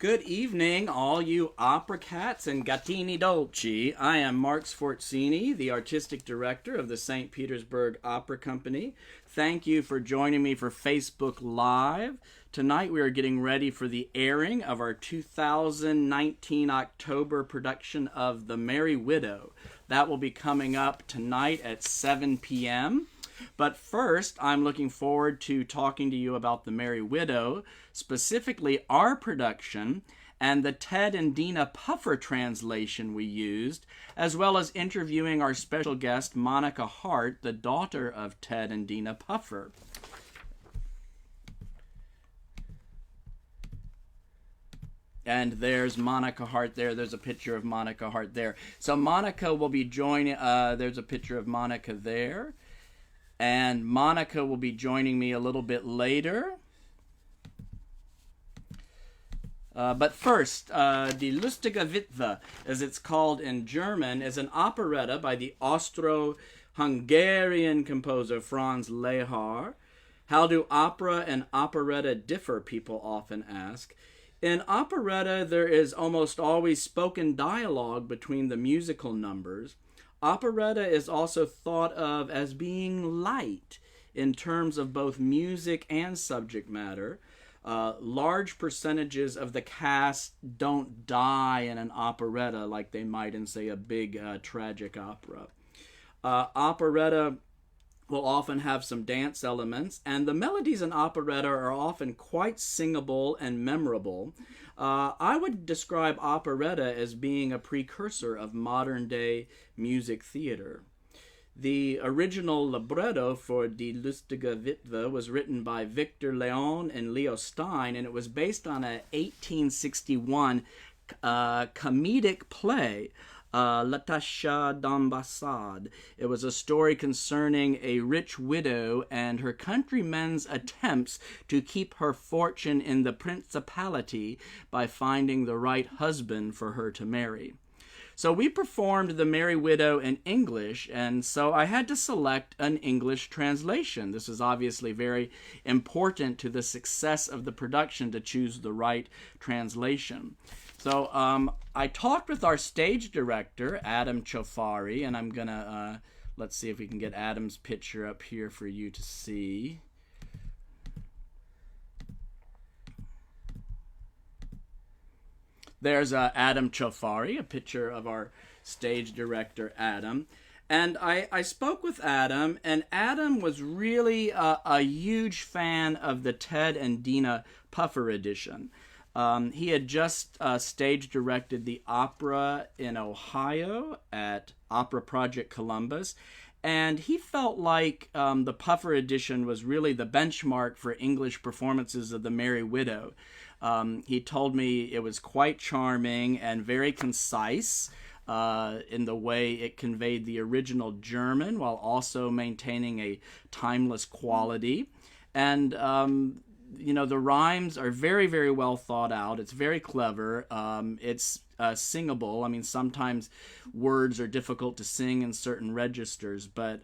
Good evening, all you opera cats and gattini dolci. I am Mark Sforzini, the artistic director of the St. Petersburg Opera Company. Thank you for joining me for Facebook Live. Tonight we are getting ready for the airing of our 2019 October production of The Merry Widow. That will be coming up tonight at 7 p.m. But first, I'm looking forward to talking to you about The Merry Widow, specifically our production and the Ted and Deena Puffer translation we used, as well as interviewing our special guest, Monica Harte, the daughter of Ted and Deena Puffer. And there's Monica Harte there. There's a picture of Monica Harte there. So Monica will be joining, there's a picture of Monica there. And Monica will be joining me a little bit later. But first, Die Lustige Witwe, as it's called in German, is an operetta by the Austro-Hungarian composer Franz Lehar. How do opera and operetta differ, people often ask. In operetta, there is almost always spoken dialogue between the musical numbers. Operetta is also thought of as being light in terms of both music and subject matter. Large percentages of the cast don't die in an operetta like they might in, say, a big tragic opera. Operetta will often have some dance elements, and the melodies in operetta are often quite singable and memorable. I would describe operetta as being a precursor of modern-day music theater. The original libretto for Die Lustige Witwe was written by Victor Leon and Leo Stein, and it was based on an 1861 comedic play, L'attaché d'ambassade. It was a story concerning a rich widow and her countrymen's attempts to keep her fortune in the principality by finding the right husband for her to marry. So we performed The Merry Widow in English, and so I had to select an English translation. This is obviously very important to the success of the production to choose the right translation. So I talked with our stage director, Adam Chofari, and I'm going to, let's see if we can get Adam's picture up here for you to see. There's Adam Chofari, a picture of our stage director, Adam. And I spoke with Adam, and Adam was really a huge fan of the Ted and Deena Puffer edition. He had just stage directed the opera in Ohio at Opera Project Columbus, and he felt like the Puffer edition was really the benchmark for English performances of The Merry Widow. He told me it was quite charming and very concise in the way it conveyed the original German while also maintaining a timeless quality. And the rhymes are very, very well thought out. It's very clever. It's singable. I mean, sometimes words are difficult to sing in certain registers, but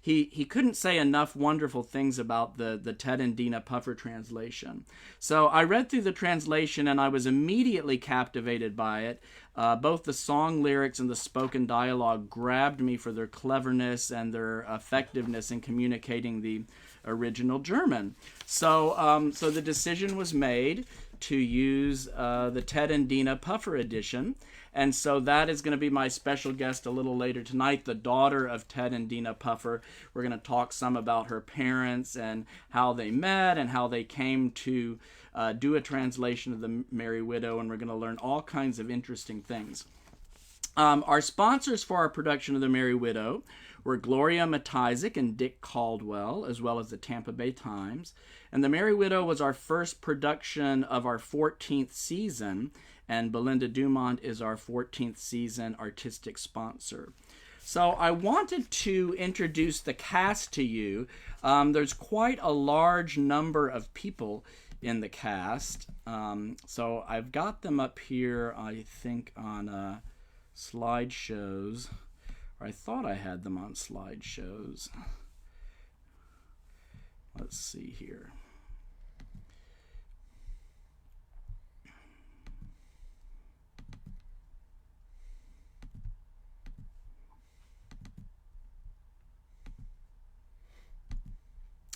he couldn't say enough wonderful things about the Ted and Deena Puffer translation. So I read through the translation, and I was immediately captivated by it. Both the song lyrics and the spoken dialogue grabbed me for their cleverness and their effectiveness in communicating the original German. So the decision was made to use the Ted and Deena Puffer edition, and so that is going to be my special guest a little later tonight, the daughter of Ted and Deena Puffer. We're going to talk some about her parents and how they met and how they came to do a translation of The Merry Widow, and we're going to learn all kinds of interesting things. Our sponsors for our production of The Merry Widow were Gloria Matysik and Dick Caldwell, as well as the Tampa Bay Times. And The Merry Widow was our first production of our 14th season, and Belinda Dumont is our 14th season artistic sponsor. So I wanted to introduce the cast to you. There's quite a large number of people in the cast. So I've got them up here, I think, on slideshows. Or I thought I had them on slideshows. Let's see here.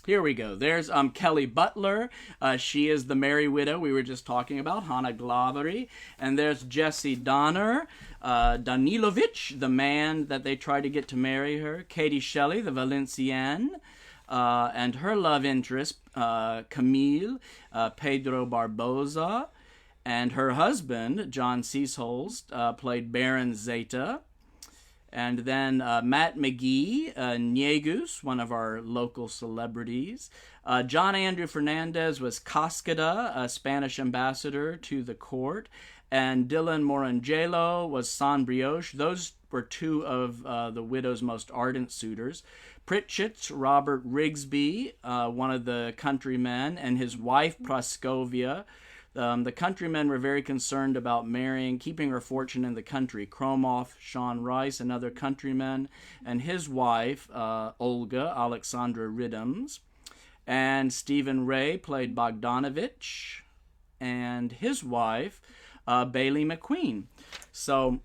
Here we go. There's Kelly Butler. She is the Merry Widow we were just talking about, Hannah Glavery. And there's Jesse Donner, Danilovich, the man that they tried to get to marry her. Katie Shelley, the Valencienne. And her love interest, Camille, Pedro Barboza. And her husband, John Seesholst, played Baron Zeta. And then Matt McGee, Niegus, one of our local celebrities. John Andrew Fernandez was Cascada, a Spanish ambassador to the court. And Dylan Morangelo was San Brioche. Those were two of the widow's most ardent suitors. Pritchett, Robert Rigsby, one of the countrymen, and his wife Praskovia. The countrymen were very concerned about keeping her fortune in the country. Kromoff, Sean Rice, and other countrymen, and his wife, Olga, Alexandra Riddams. And Stephen Ray played Bogdanovich, and his wife, Bailey McQueen. So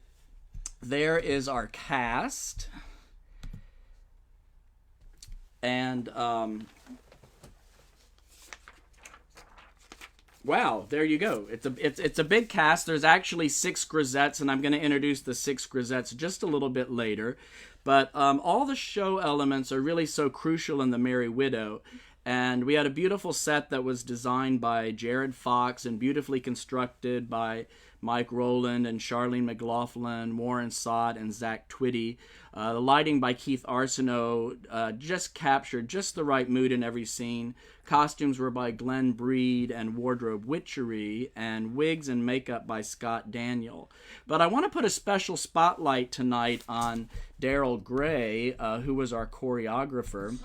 there is our cast. And, wow, there you go. It's a big cast. There's actually 6 grisettes, and I'm going to introduce the 6 grisettes just a little bit later. But all the show elements are really so crucial in The Merry Widow. And we had a beautiful set that was designed by Jared Fox and beautifully constructed by Mike Rowland and Charlene McLaughlin, Warren Sott, and Zach Twitty. The lighting by Keith Arsenault just captured just the right mood in every scene. Costumes were by Glenn Breed and Wardrobe Witchery, and wigs and makeup by Scott Daniel. But I want to put a special spotlight tonight on Daryl Gray, who was our choreographer.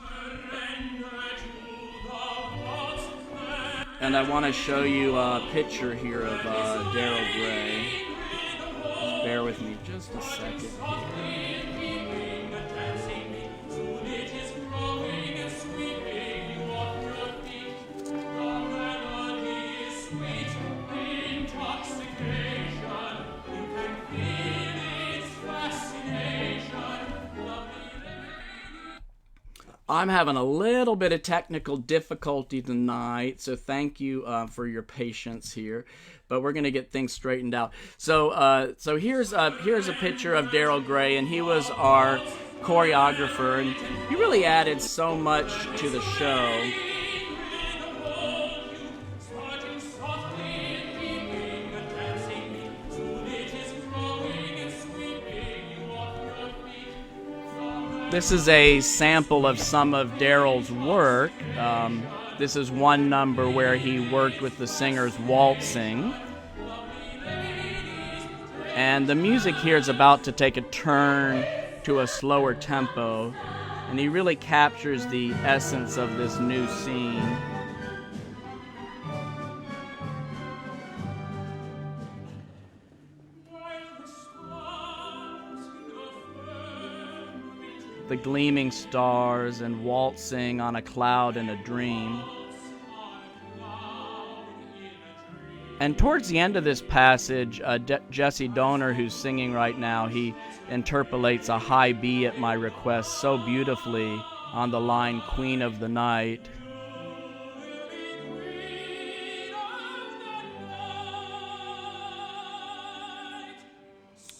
And I want to show you a picture here of Daryl Gray. Just bear with me just a second here. I'm having a little bit of technical difficulty tonight, so thank you for your patience here. But we're going to get things straightened out. So here's a picture of Daryl Gray, and he was our choreographer, and he really added so much to the show. This is a sample of some of Daryl's work. This is one number where he worked with the singers waltzing. And the music here is about to take a turn to a slower tempo, and he really captures the essence of this new scene. The gleaming stars and waltzing on a cloud in a dream. And towards the end of this passage, Jesse Donner, who's singing right now, he interpolates a high B at my request so beautifully on the line, Queen of the Night.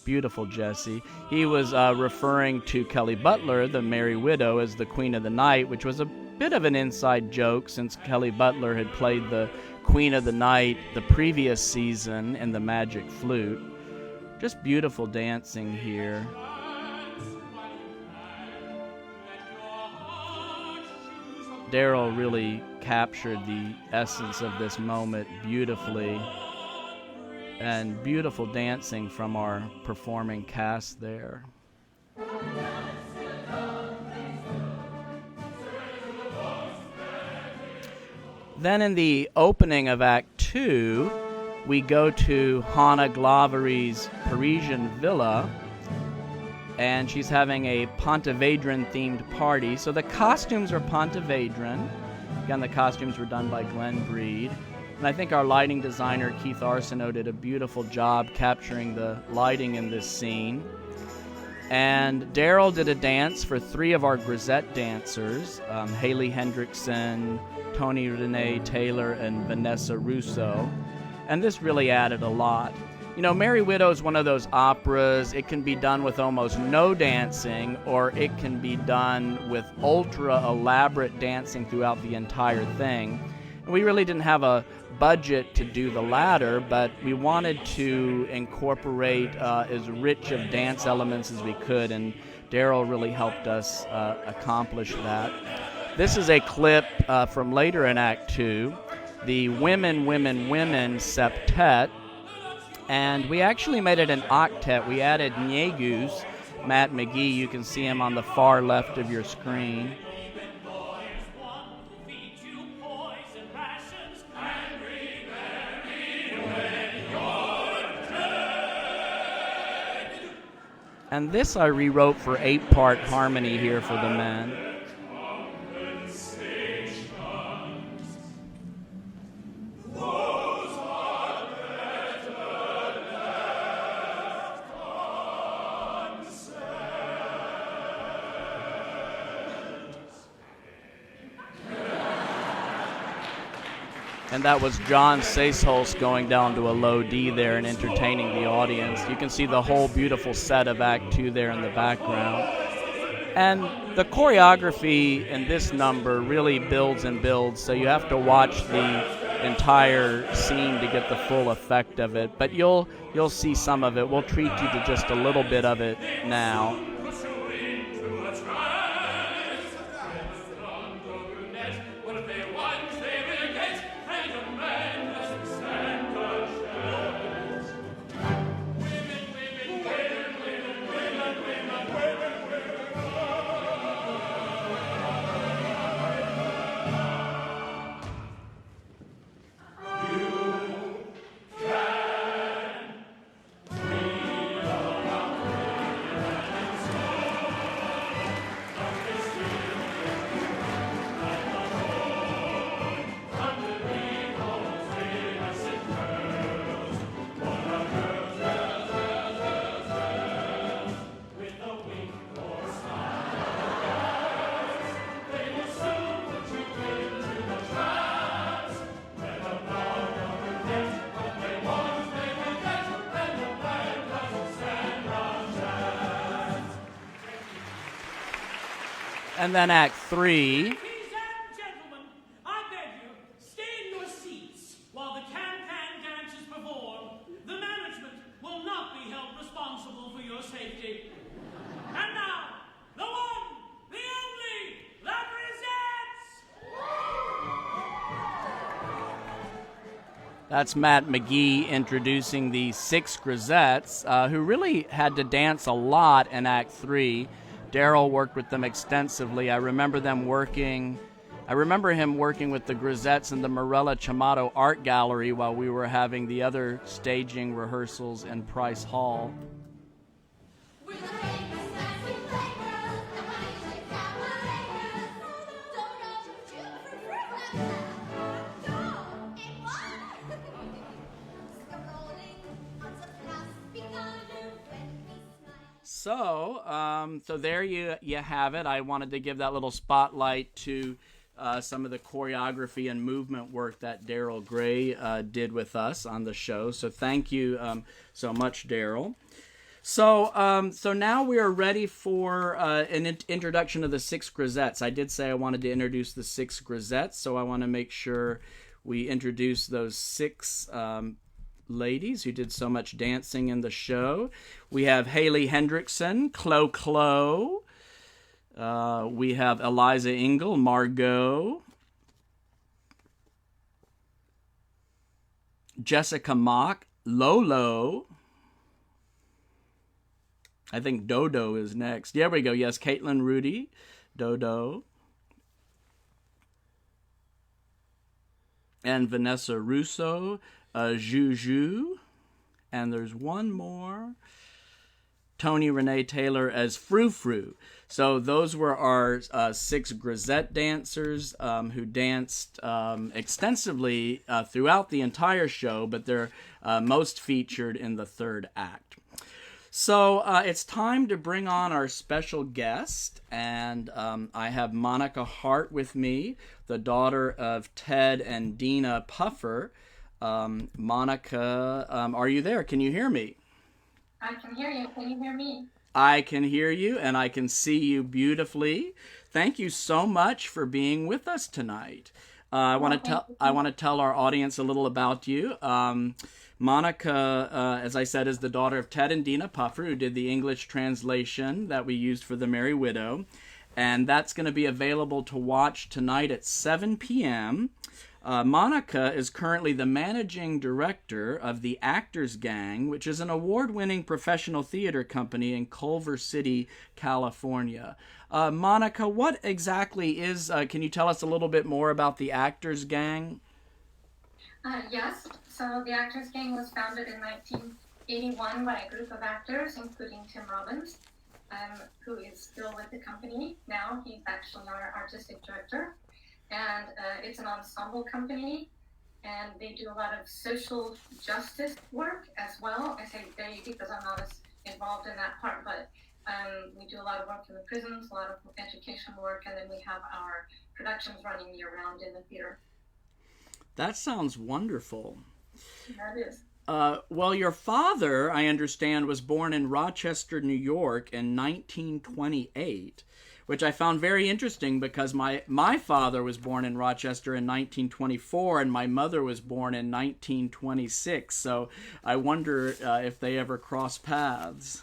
Beautiful, Jesse. He was referring to Kelly Butler, the Merry Widow, as the Queen of the Night, which was a bit of an inside joke since Kelly Butler had played the Queen of the Night the previous season in The Magic Flute. Just beautiful dancing here. Daryl really captured the essence of this moment beautifully. And beautiful dancing from our performing cast there. Then in the opening of Act 2, we go to Hannah Glavery's Parisian villa, and she's having a Pontevedran-themed party. So the costumes are Pontevedran. Again, the costumes were done by Glenn Breed. And I think our lighting designer, Keith Arsenault, did a beautiful job capturing the lighting in this scene. And Daryl did a dance for 3 of our grisette dancers, Haley Hendrickson, Tony Renee Taylor, and Vanessa Russo. And this really added a lot. You know, Merry Widow is one of those operas. It can be done with almost no dancing, or it can be done with ultra elaborate dancing throughout the entire thing. And we really didn't have a budget to do the latter, but we wanted to incorporate as rich of dance elements as we could, and Daryl really helped us accomplish that. This is a clip from later in Act 2, the Women, Women, Women septet, and we actually made it an octet. We added Niegus, Matt McGee. You can see him on the far left of your screen. And this I rewrote for 8-part harmony here for the men. And that was John Seyshulst going down to a low D there and entertaining the audience. You can see the whole beautiful set of Act 2 there in the background. And the choreography in this number really builds and builds, so you have to watch the entire scene to get the full effect of it. But you'll see some of it. We'll treat you to just a little bit of it now. And then Act 3. Ladies and gentlemen, I beg you, stay in your seats while the can-can dances perform. The management will not be held responsible for your safety. And now, the one, the only, the Grisettes! That's Matt McGee introducing the 6 Grisettes, who really had to dance a lot in Act 3. Daryl worked with them extensively. I remember him working with the Grisettes in the Morella Chamato Art Gallery while we were having the other staging rehearsals in Price Hall. So there you have it. I wanted to give that little spotlight to some of the choreography and movement work that Daryl Gray did with us on the show. So thank you so much, Daryl. So now we are ready for an introduction of the 6 Grisettes. I did say I wanted to introduce the 6 Grisettes, so I want to make sure we introduce those 6 ladies who did so much dancing in the show. We have Haley Hendrickson, Clo. We have Eliza Engel, Margot. Jessica Mock, Lolo. I think Dodo is next. There we go. Yes, Caitlin Rudy, Dodo. And Vanessa Russo, Juju, and there's one more, Tony Renee Taylor as Frou Frou. So those were our 6 Grisette dancers who danced extensively throughout the entire show, but they're most featured in the 3rd act. So it's time to bring on our special guest, and I have Monica Harte with me, the daughter of Ted and Deena Puffer. Monica, are you there? Can you hear me? I can hear you. Can you hear me? I can hear you, and I can see you beautifully. Thank you so much for being with us tonight. I want to tell our audience a little about you. Monica, as I said, is the daughter of Ted and Deena Puffer, who did the English translation that we used for The Merry Widow. And that's going to be available to watch tonight at 7 p.m. Monica is currently the managing director of the Actors Gang, which is an award-winning professional theater company in Culver City, California. Monica, what exactly is, can you tell us a little bit more about the Actors Gang? Yes. So the Actors Gang was founded in 1981 by a group of actors, including Tim Robbins, who is still with the company now. He's actually our artistic director. And it's an ensemble company, and they do a lot of social justice work as well. I say they because I'm not as involved in that part, but we do a lot of work in the prisons, a lot of education work, and then we have our productions running year-round in the theater. That sounds wonderful. That is. Well, your father, I understand, was born in Rochester, New York in 1928, which I found very interesting because my father was born in Rochester in 1924 and my mother was born in 1926. So I wonder if they ever crossed paths.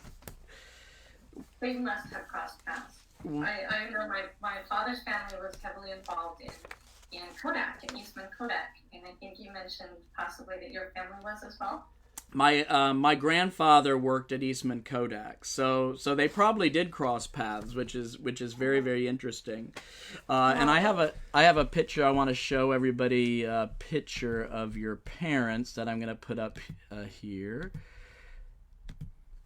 They must have crossed paths. I know my father's family was heavily involved in Kodak, in Eastman Kodak, and I think you mentioned possibly that your family was as well. My grandfather worked at Eastman Kodak, so they probably did cross paths, which is very, very interesting. And I have a picture I want to show everybody, a picture of your parents that I'm going to put up here.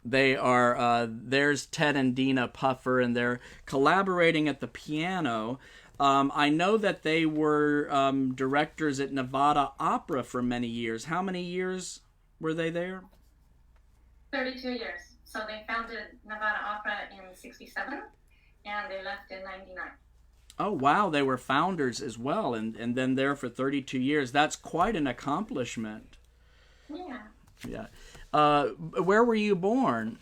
They are there's Ted and Deena Puffer, and they're collaborating at the piano. I know that they were directors at Nevada Opera for many years. How many years were they there? 32 years. So they founded Nevada Opera in 67, and they left in 99. Oh, wow. They were founders as well, and then there for 32 years. That's quite an accomplishment. Yeah. Yeah. Where were you born?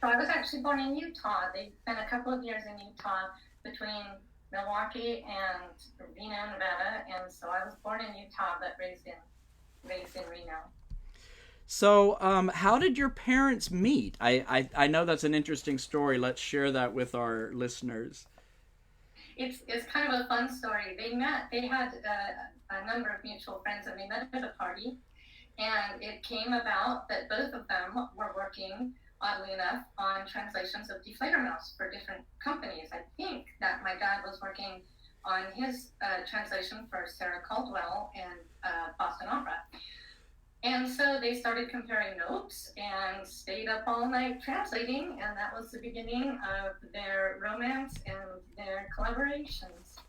So I was actually born in Utah. They spent a couple of years in Utah between Milwaukee and Reno, Nevada, and so I was born in Utah but raised in Reno. So, how did your parents meet? I know that's an interesting story. Let's share that with our listeners. It's kind of a fun story. They met. They had a number of mutual friends, and they met at a party. And it came about that both of them were working, oddly enough, on translations of Deflator Mouse for different companies. I think that my dad was working on his translation for Sarah Caldwell and Boston Opera. And so they started comparing notes and stayed up all night translating, and that was the beginning of their romance and their collaborations.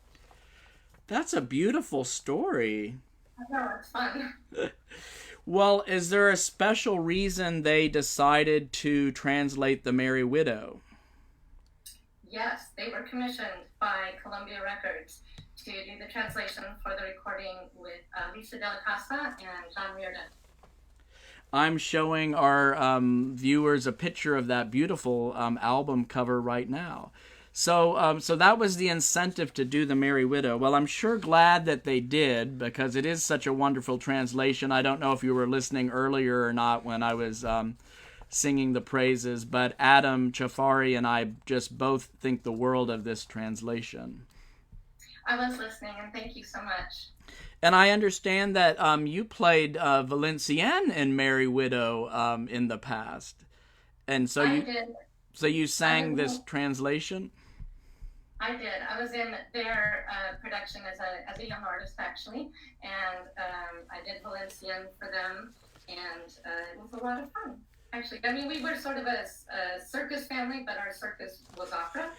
That's a beautiful story. I know, it's fun. Well, is there a special reason they decided to translate The Merry Widow? Yes, they were commissioned by Columbia Records to do the translation for the recording with Lisa Della Casa and John Reardon. I'm showing our viewers a picture of that beautiful album cover right now. So that was the incentive to do The Merry Widow. Well, I'm sure glad that they did, because it is such a wonderful translation. I don't know if you were listening earlier or not when I was singing the praises, but Adam Chafari and I just both think the world of this translation. I was listening, and thank you so much. And I understand that you played Valenciennes in Merry Widow in the past. And so I did. So you sang this translation? I did. I was in their production as a young artist, actually, and I did Valenciennes for them, and it was a lot of fun, actually. I mean, we were sort of a circus family, but our circus was opera.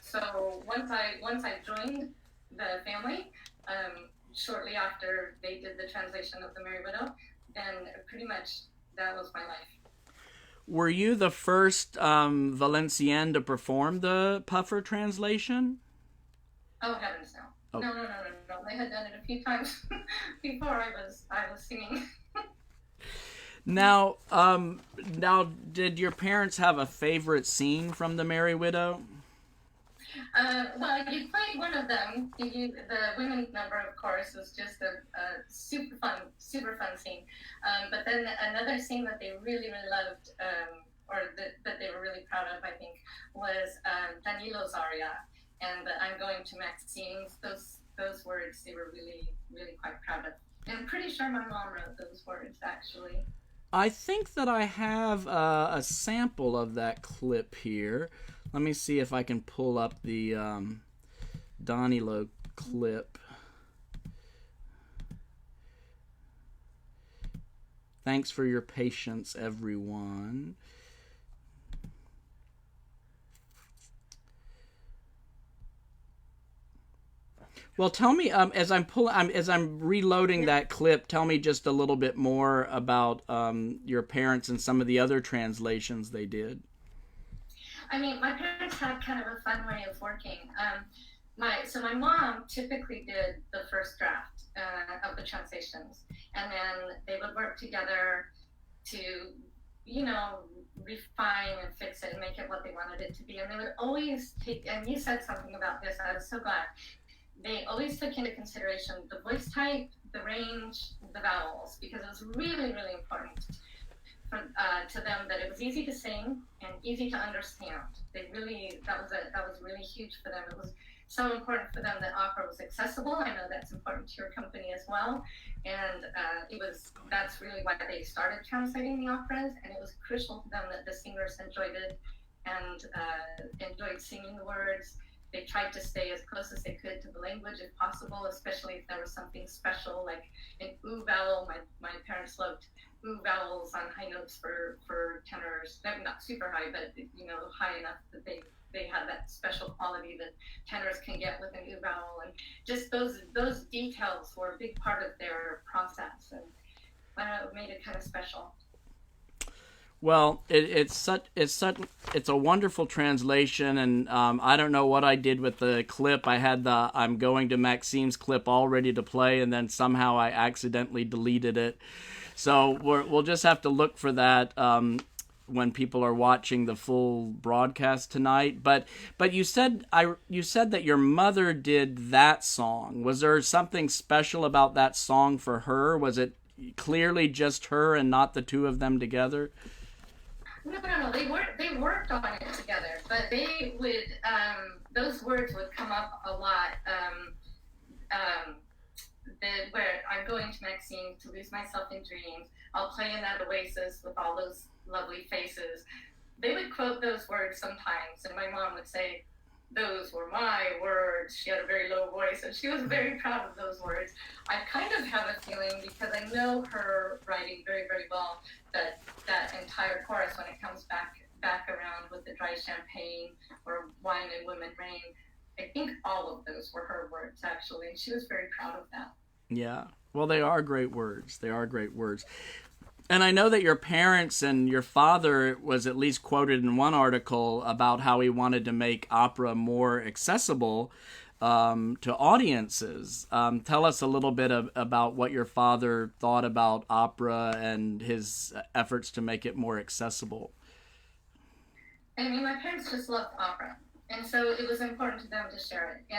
So once I joined the family, shortly after they did the translation of The Merry Widow, then pretty much that was my life. Were you the first Valencienne to perform the Puffer translation? Oh heavens, no! Oh. No. They had done it a few times before I was singing. Now, did your parents have a favorite scene from The Merry Widow? Well, you played one of them. The women's number, of course, was just a super fun scene. But then another scene that they really, really loved, or that they were really proud of, I think, was Danilo's aria and the I'm Going to Maxine's. Those words they were really, really quite proud of. And I'm pretty sure my mom wrote those words, actually. I think that I have a sample of that clip here. Let me see if I can pull up the Danilo clip. Thanks for your patience, everyone. Well, tell me, as I'm reloading that clip, tell me just a little bit more about your parents and some of the other translations they did. I mean, my parents had kind of a fun way of working. My mom typically did the first draft of the translations, and then they would work together to, refine and fix it and make it what they wanted it to be. And they would always take, and you said something about this, I was so glad. They always took into consideration the voice type, the range, the vowels, because it was really, really important to them that it was easy to sing and easy to understand. That was really huge for them. It was so important for them that opera was accessible. I know that's important to your company as well, and that's really why they started translating the operas. And it was crucial to them that the singers enjoyed it and enjoyed singing the words. They tried to stay as close as they could to the language if possible, especially if there was something special like an oo vowel. My parents loved oo vowels on high notes for tenors. Not super high, but high enough that they had that special quality that tenors can get with an oo vowel. And just those details were a big part of their process, and it made it kind of special. Well, it's a wonderful translation, and I don't know what I did with the clip. I had the I'm Going to Maxime's clip all ready to play, and then somehow I accidentally deleted it. So we'll just have to look for that when people are watching the full broadcast tonight. But you said that your mother did that song. Was there something special about that song for her? Was it clearly just her and not the two of them together? No. They worked on it together, but they would those words would come up a lot. Where I'm going to Maxine to lose myself in dreams. I'll play in that oasis with all those lovely faces. They would quote those words sometimes, and my mom would say, "Those were my words." She had a very low voice, and she was very proud of those words. I kind of have a feeling, because I know her writing very, very well, that entire chorus, when it comes back around with the dry champagne or wine and women rain, I think all of those were her words, actually. She was very proud of that. Yeah. Well, they are great words. They are great words. And I know that your parents and your father was at least quoted in one article about how he wanted to make opera more accessible to audiences. Tell us a little bit about what your father thought about opera and his efforts to make it more accessible. I mean, my parents just loved opera. And so it was important to them to share it.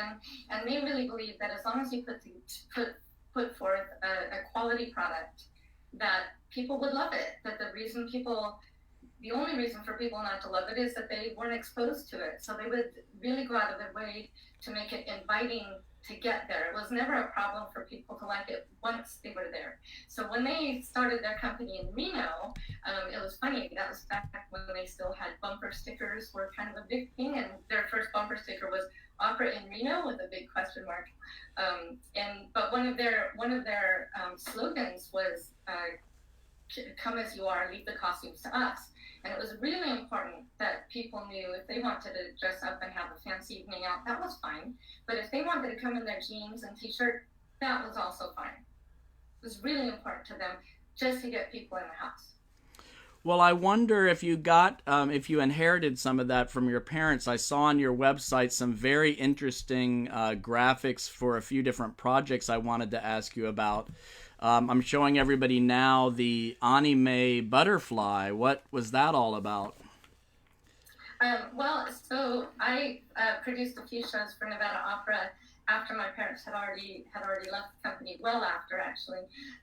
And they really believe that as long as you put forth a quality product, that people would love it. That the only reason for people not to love it is that they weren't exposed to it. So they would really go out of their way to make it inviting to get there. It was never a problem for people to like it once they were there. So when they started their company in Reno, it was funny. That was back when they still had bumper stickers were kind of a big thing, and their first bumper sticker was "Opera in Reno" with a big question mark. But one of their slogans was "Come as you are, leave the costumes to us." And it was really important that people knew if they wanted to dress up and have a fancy evening out, that was fine. But if they wanted to come in their jeans and t-shirt, that was also fine. It was really important to them just to get people in the house. Well, I wonder if you got, if you inherited some of that from your parents. I saw on your website some very interesting graphics for a few different projects I wanted to ask you about. I'm showing everybody now the anime butterfly. What was that all about? Well, so I produced a few shows for Nevada Opera after my parents had already left the company, well after actually,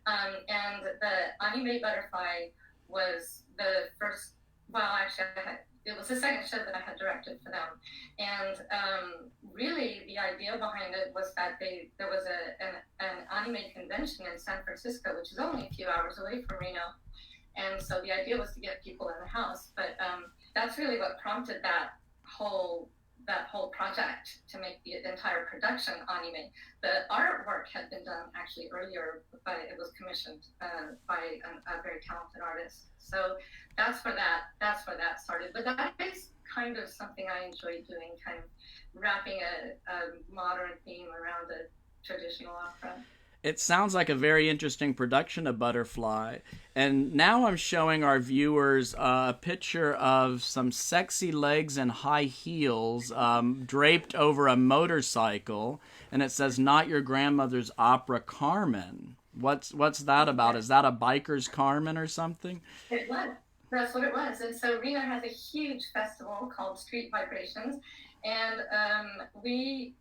and the anime butterfly was the first. Well, actually, it was the second show that I had directed for them, and really the idea behind it was that there was an anime convention in San Francisco, which is only a few hours away from Reno, and so the idea was to get people in the house, but that's really what prompted that whole project to make the entire production anime. The artwork had been done actually earlier, but it was commissioned by a very talented artist. So that's where that started. But that is kind of something I enjoy doing, kind of wrapping a modern theme around a traditional opera. It sounds like a very interesting production of Butterfly. And now I'm showing our viewers a picture of some sexy legs and high heels draped over a motorcycle. And it says, "Not Your Grandmother's Opera, Carmen." What's that about? Is that a biker's Carmen or something? It was. That's what it was. And so Reno has a huge festival called Street Vibrations. And we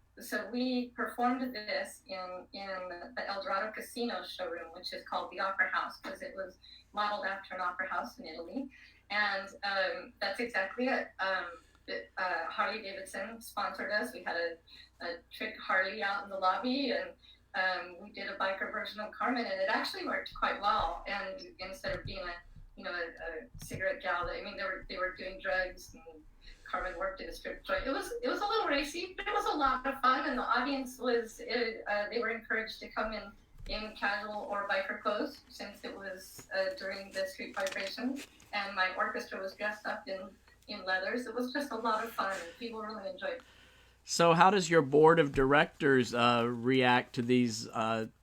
performed this in the El Dorado Casino showroom, which is called the Opera House, because it was modeled after an opera house in Italy. And that's exactly it. Harley Davidson sponsored us. We had a trick Harley out in the lobby, and we did a biker version of Carmen, and it actually worked quite well. And instead of being a cigarette gal, I mean, they were doing drugs, and Carmen worked at a strip joint. It was a little racy, but it was a lot of fun, and the audience they were encouraged to come in casual or biker clothes, since it was during the Street Vibration, and my orchestra was dressed up in leathers. It was just a lot of fun, and people really enjoyed it. So how does your board of directors react to these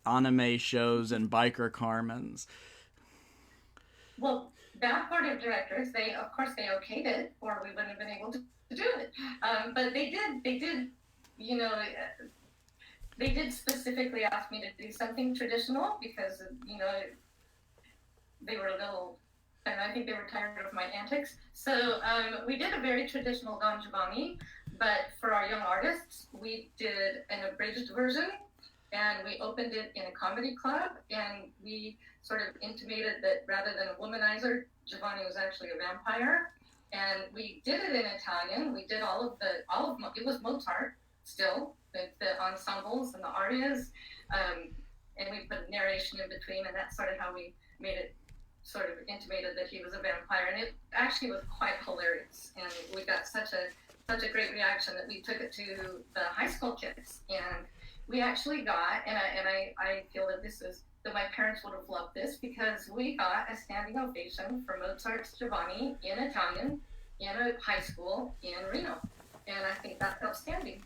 anime shows and biker Carmens? Well, that board of directors, they okayed it, or we wouldn't have been able to do it. But they did, they did specifically ask me to do something traditional, because, they were a little, and I think they were tired of my antics. So we did a very traditional Don Giovanni, but for our young artists, we did an abridged version, and we opened it in a comedy club, and we sort of intimated that rather than a womanizer, Giovanni was actually a vampire. And we did it in Italian. We did it was Mozart still, with the ensembles and the arias, and we put narration in between, and that's sort of how we made it sort of intimated that he was a vampire. And it actually was quite hilarious, and we got such a great reaction that we took it to the high school kids, and we actually got, and I feel that my parents would have loved this, because we got a standing ovation for Mozart's Giovanni in Italian in a high school in Reno, and I think that's outstanding.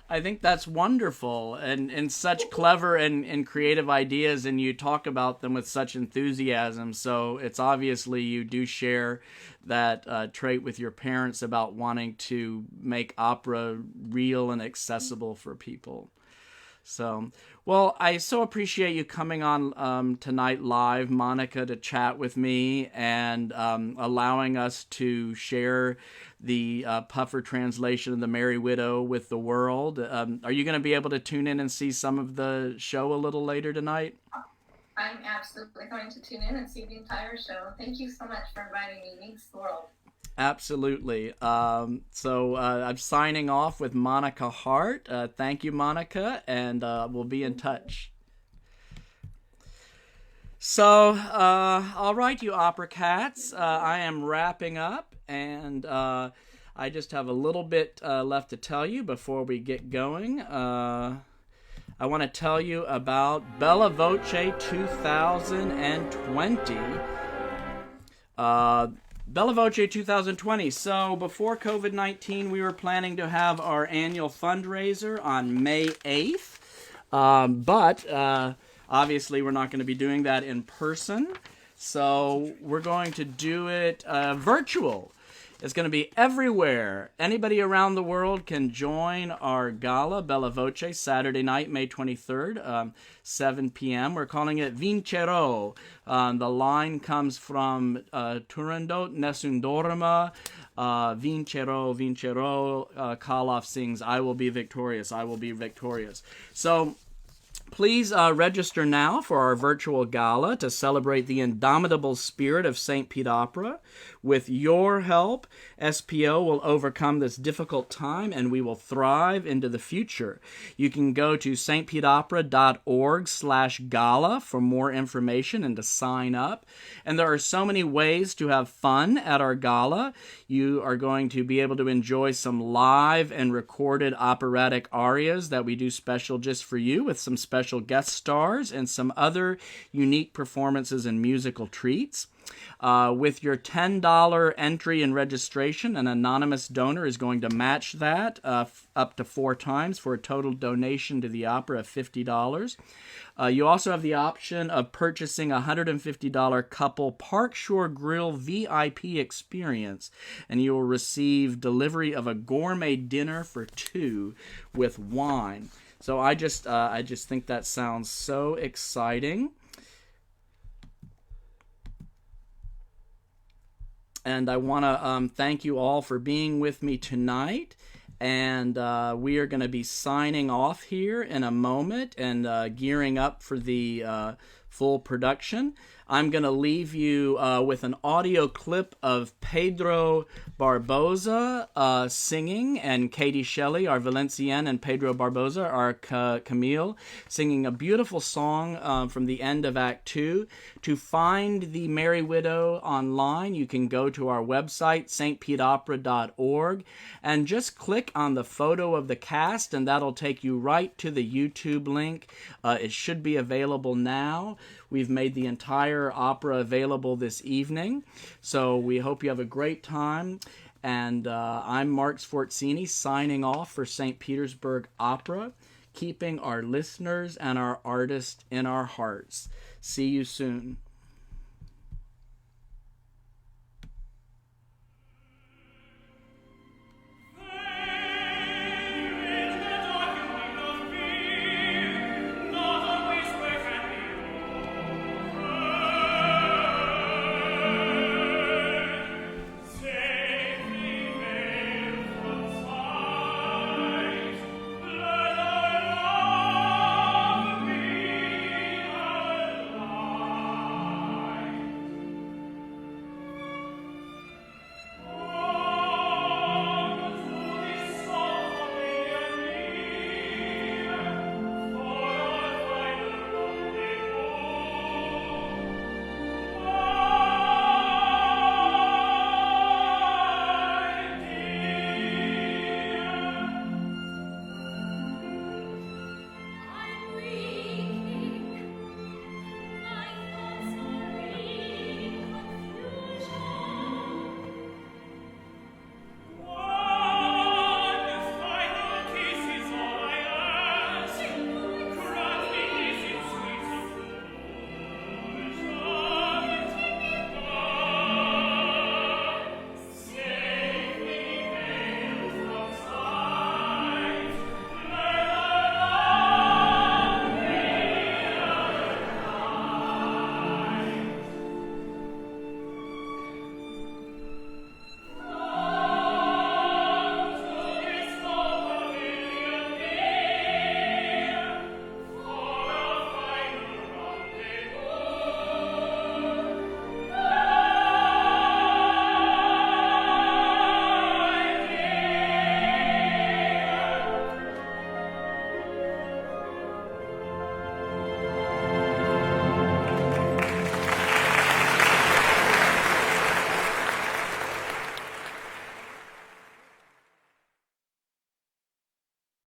I think that's wonderful, and such clever and creative ideas, and you talk about them with such enthusiasm. So it's obviously you do share that trait with your parents about wanting to make opera real and accessible for people. So, well, I so appreciate you coming on tonight live, Monica, to chat with me and allowing us to share the Puffer translation of The Merry Widow with the world. Are you going to be able to tune in and see some of the show a little later tonight? I'm absolutely going to tune in and see the entire show. Thank you so much for inviting me. It means the world. Absolutely. So I'm signing off with Monica Harte. Thank you, Monica, and we'll be in touch. So, all right, you opera cats, I am wrapping up, and I just have a little bit left to tell you before we get going. I want to tell you about Bella Voce 2020. Bella Voce 2020. So before COVID-19, we were planning to have our annual fundraiser on May 8th. But obviously we're not going to be doing that in person. So we're going to do it virtual. It's going to be everywhere. Anybody around the world can join our gala, Bella Voce, Saturday night, May 23rd, 7 p.m. We're calling it Vincerò. The line comes from Turandot Nessun Dorma. Vincerò, Vincerò. Kaloff sings, I will be victorious, I will be victorious. So please register now for our virtual gala to celebrate the indomitable spirit of St. Pete Opera. With your help, SPO will overcome this difficult time and we will thrive into the future. You can go to stpeteopera.org/gala for more information and to sign up. And there are so many ways to have fun at our gala. You are going to be able to enjoy some live and recorded operatic arias that we do special just for you with some special guest stars and some other unique performances and musical treats. With your $10 entry and registration, an anonymous donor is going to match that up to 4 times for a total donation to the opera of $50. You also have the option of purchasing a $150 couple Park Shore Grill VIP experience, and you will receive delivery of a gourmet dinner for 2 with wine. So I just think that sounds so exciting. And I want to thank you all for being with me tonight. And we are going to be signing off here in a moment and gearing up for the full production. I'm going to leave you with an audio clip of Pedro Barboza singing, and Katie Shelley, our Valencienne, and Pedro Barboza, our Camille, singing a beautiful song from the end of Act 2. To find the Merry Widow online, you can go to our website, stpeteopera.org, and just click on the photo of the cast, and that'll take you right to the YouTube link. It should be available now. We've made the entire opera available this evening, so we hope you have a great time. And I'm Mark Sforzini signing off for St. Petersburg Opera, keeping our listeners and our artists in our hearts. See you soon.